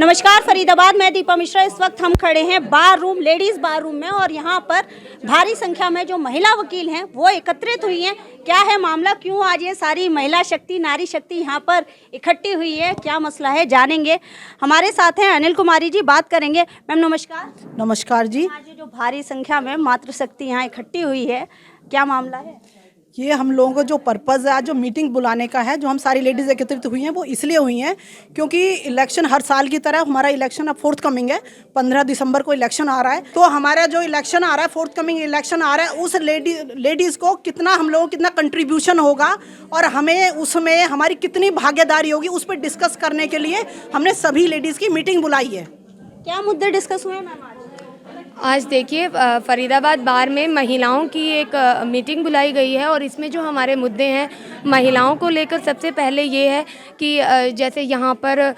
नमस्कार फरीदाबाद, मैं दीपा मिश्रा। इस वक्त हम खड़े हैं बार रूम, लेडीज़ बार रूम में, और यहाँ पर भारी संख्या में जो महिला वकील हैं वो एकत्रित हुई हैं। क्या है मामला, क्यों आज ये सारी महिला शक्ति, नारी शक्ति यहाँ पर इकट्ठी हुई है, क्या मसला है, जानेंगे। हमारे साथ हैं अनिल कुमारी जी, बात करेंगे। मैम नमस्कार। नमस्कार जी। आज जो भारी संख्या में मातृशक्ति यहाँ इकट्ठी हुई है, क्या मामला है? ये हम लोगों को जो पर्पज़ है, जो मीटिंग बुलाने का है, जो हम सारी लेडीज़ एकत्रित हुई हैं, वो इसलिए हुई हैं क्योंकि इलेक्शन हर साल की तरह हमारा इलेक्शन अब फोर्थ कमिंग है। 15 दिसंबर को इलेक्शन आ रहा है। तो हमारा जो इलेक्शन आ रहा है, फोर्थ कमिंग इलेक्शन आ रहा है, उस लेडीज़ को कितना हम लोगों को कितना कंट्रीब्यूशन होगा और हमें उसमें हमारी कितनी भागीदारी होगी, उस पर डिस्कस करने के लिए हमने सभी लेडीज़ की मीटिंग बुलाई है। क्या मुद्दे डिस्कस हुए मैम आज देखिए फरीदाबाद बार में महिलाओं की एक मीटिंग बुलाई गई है और इसमें जो हमारे मुद्दे हैं महिलाओं को लेकर, सबसे पहले ये है कि जैसे यहाँ पर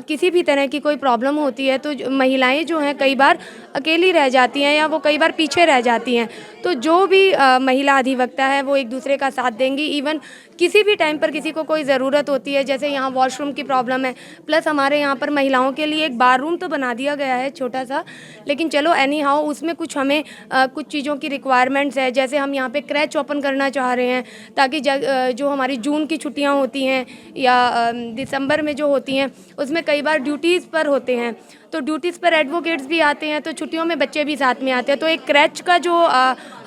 किसी भी तरह की कोई प्रॉब्लम होती है तो महिलाएं जो हैं कई बार अकेली रह जाती हैं या वो कई बार पीछे रह जाती हैं। तो जो भी महिला अधिवक्ता है वो एक दूसरे का साथ देंगी। इवन किसी भी टाइम पर किसी को कोई ज़रूरत होती है, जैसे यहाँ वॉशरूम की प्रॉब्लम है, प्लस हमारे यहाँ पर महिलाओं के लिए एक बार रूम तो बना दिया गया है छोटा सा, लेकिन चलो एनी हाउ उसमें कुछ हमें कुछ चीज़ों की रिक्वायरमेंट्स है। जैसे हम यहाँ पे क्रैच ओपन करना चाह रहे हैं ताकि जो हमारी जून की छुट्टियाँ होती हैं या दिसंबर में जो होती हैं उसमें कई बार ड्यूटीज़ पर होते हैं, तो ड्यूटीज़ पर एडवोकेट्स भी आते हैं, तो छुट्टियों में बच्चे भी साथ में आते हैं। तो एक क्रैच का जो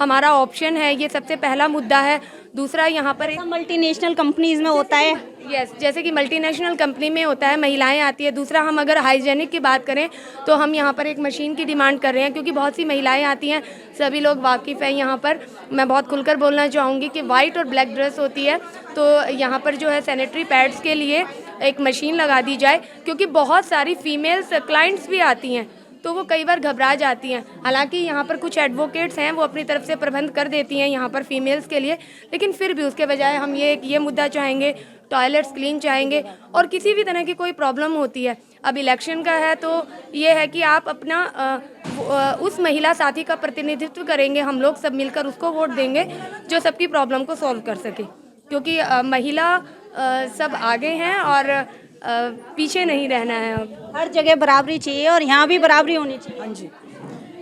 हमारा ऑप्शन है, ये सबसे पहला मुद्दा है। दूसरा यहाँ पर एक मल्टीनेशनल कंपनीज में होता है, यस जैसे कि मल्टीनेशनल कंपनी में होता है, महिलाएं आती है। दूसरा हम अगर हाइजेनिक की बात करें तो हम यहाँ पर एक मशीन की डिमांड कर रहे हैं क्योंकि बहुत सी महिलाएं आती हैं, सभी लोग वाकिफ़ हैं। यहाँ पर मैं बहुत खुलकर बोलना चाहूँगी कि वाइट और ब्लैक ड्रेस होती है, तो यहाँ पर जो है सैनिटरी पैड्स के लिए एक मशीन लगा दी जाए क्योंकि बहुत सारी फीमेल्स क्लाइंट्स भी आती हैं तो वो कई बार घबरा जाती हैं। हालांकि यहाँ पर कुछ एडवोकेट्स हैं वो अपनी तरफ से प्रबंध कर देती हैं यहाँ पर फीमेल्स के लिए, लेकिन फिर भी उसके बजाय हम ये मुद्दा चाहेंगे, टॉयलेट्स क्लीन चाहेंगे। और किसी भी तरह की कोई प्रॉब्लम होती है, अब इलेक्शन का है तो ये है कि आप अपना उस महिला साथी का प्रतिनिधित्व करेंगे, हम लोग सब मिलकर उसको वोट देंगे जो सबकी प्रॉब्लम को सॉल्व कर सके, क्योंकि महिला सब आगे हैं और पीछे नहीं रहना है। अब हर जगह बराबरी चाहिए और यहाँ भी बराबरी होनी चाहिए। हाँ जी।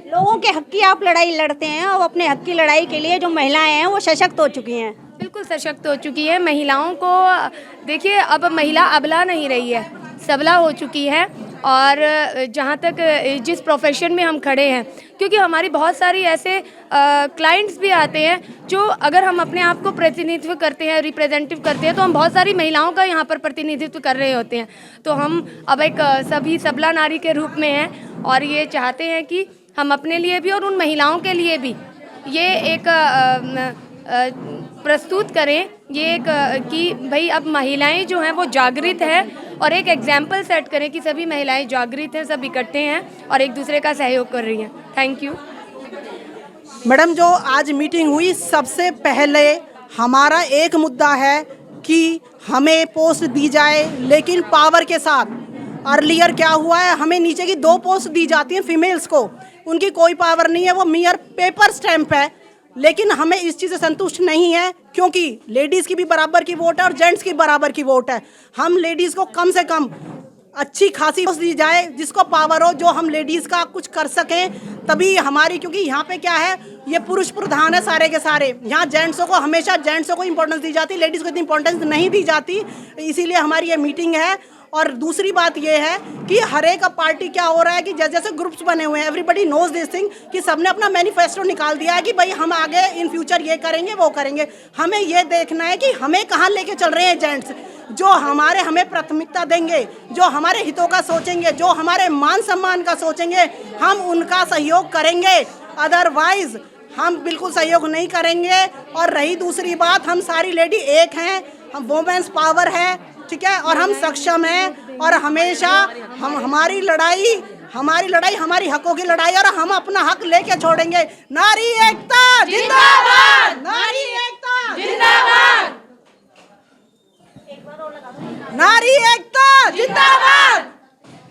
लोगों के हक की आप लड़ाई लड़ते हैं और अपने हक की लड़ाई के लिए जो महिलाएं हैं वो सशक्त हो चुकी हैं। बिल्कुल सशक्त हो चुकी है। महिलाओं को देखिए, अब महिला अबला नहीं रही है, सबला हो चुकी है। और जहाँ तक जिस प्रोफेशन में हम खड़े हैं, क्योंकि हमारी बहुत सारी ऐसे क्लाइंट्स भी आते हैं जो अगर हम अपने आप को प्रतिनिधित्व करते हैं, रिप्रेजेंटेटिव करते हैं, तो हम बहुत सारी महिलाओं का यहाँ पर प्रतिनिधित्व कर रहे होते हैं। तो हम अब एक सभी सबला नारी के रूप में हैं और ये चाहते हैं कि हम अपने लिए भी और उन महिलाओं के लिए भी ये एक प्रस्तुत करें, ये एक कि भाई अब महिलाएं जो हैं वो जागृत हैं और एक एग्जाम्पल सेट करें कि सभी महिलाएं जागृत हैं, सब इकट्ठे हैं और एक दूसरे का सहयोग कर रही हैं। थैंक यू मैडम, जो आज मीटिंग हुई, सबसे पहले हमारा एक मुद्दा है कि हमें पोस्ट दी जाए, लेकिन पावर के साथ। अर्लियर क्या हुआ है, हमें नीचे की 2 पोस्ट दी जाती हैं फीमेल्स को, उनकी कोई पावर नहीं है, वो मियर पेपर स्टैंप है। लेकिन हमें इस चीज़ से संतुष्ट नहीं है क्योंकि लेडीज़ की भी बराबर की वोट है और जेंट्स की बराबर की वोट है। हम लेडीज़ को कम से कम अच्छी खासी पोस्ट दी जाए, जिसको पावर हो, जो हम लेडीज़ का कुछ कर सकें, तभी हमारी, क्योंकि यहाँ पे क्या है, ये पुरुष प्रधान है सारे के सारे। यहाँ जेंट्सों को हमेशा जेंट्सों को इंपॉर्टेंस दी जाती, लेडीज़ को इतनी इंपॉर्टेंस नहीं दी जाती, इसीलिए हमारी ये मीटिंग है। और दूसरी बात ये है कि हर एक पार्टी क्या हो रहा है कि जैसे जैसे ग्रुप्स बने हुए हैं, एवरीबडी नोज दिस थिंग कि सबने अपना मैनिफेस्टो निकाल दिया है कि भाई हम आगे इन फ्यूचर ये करेंगे वो करेंगे। हमें ये देखना है कि हमें कहाँ लेके चल रहे हैं जेंट्स, जो हमें प्राथमिकता देंगे, जो हमारे हितों का सोचेंगे, जो हमारे मान सम्मान का सोचेंगे, हम उनका सहयोग करेंगे। अदरवाइज हम बिल्कुल सहयोग नहीं करेंगे। और रही दूसरी बात, हम सारी लेडी एक हैं, हम वोमेंस पावर है, ठीक है, और हम सक्षम हैं और हमेशा हमारी लड़ाई हमारी हकों की लड़ाई, और हम अपना हक लेके छोड़ेंगे। नारी एकता जिंदाबाद, नारी एकता जिंदाबाद, नारी एकता जिंदाबाद,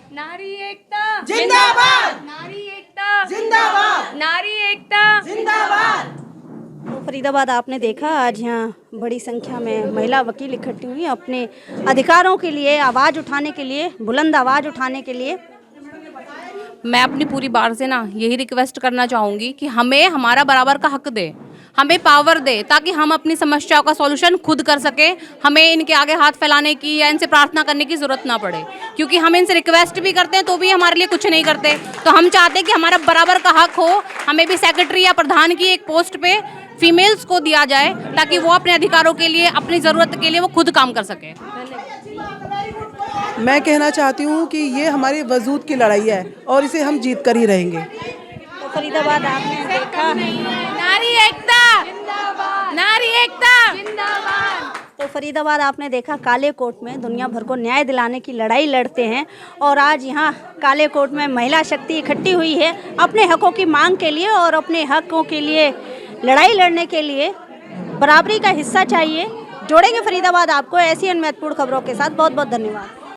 नारी एकता जिंदाबाद, नारी एकता जिंदाबाद, नारी एकता जिंदाबाद। फरीदाबाद आपने देखा आज यहाँ बड़ी संख्या में महिला वकील इकट्ठी हुई अपने अधिकारों के लिए आवाज़ उठाने के लिए, बुलंद आवाज़ उठाने के लिए। मैं अपनी पूरी बार से ना यही रिक्वेस्ट करना चाहूँगी कि हमें हमारा बराबर का हक दे, हमें पावर दे, ताकि हम अपनी समस्याओं का सॉल्यूशन खुद कर सके। हमें इनके आगे हाथ फैलाने की या इनसे प्रार्थना करने की ज़रूरत ना पड़े, क्योंकि हम इनसे रिक्वेस्ट भी करते हैं तो भी हमारे लिए कुछ नहीं करते। तो हम चाहते हैं कि हमारा बराबर का हक हो, हमें भी सेक्रेटरी या प्रधान की एक पोस्ट पे फीमेल्स को दिया जाए, ताकि वो अपने अधिकारों के लिए, अपनी ज़रूरत के लिए वो खुद काम कर सके। मैं कहना चाहती हूँ कि ये हमारी वजूद की लड़ाई है और इसे हम जीत कर ही रहेंगे। तो फरीदाबाद आपने देखा, नारी एकता, नारी एकता जिंदाबाद। तो फरीदाबाद आपने देखा काले कोट में दुनिया भर को न्याय दिलाने की लड़ाई लड़ते हैं, और आज यहाँ काले कोट में महिला शक्ति इकट्ठी हुई है अपने हकों की मांग के लिए और अपने हकों के लिए लड़ाई लड़ने के लिए। बराबरी का हिस्सा चाहिए। जोड़ेंगे फरीदाबाद आपको ऐसी अन्य महत्वपूर्ण खबरों के साथ। बहुत बहुत धन्यवाद।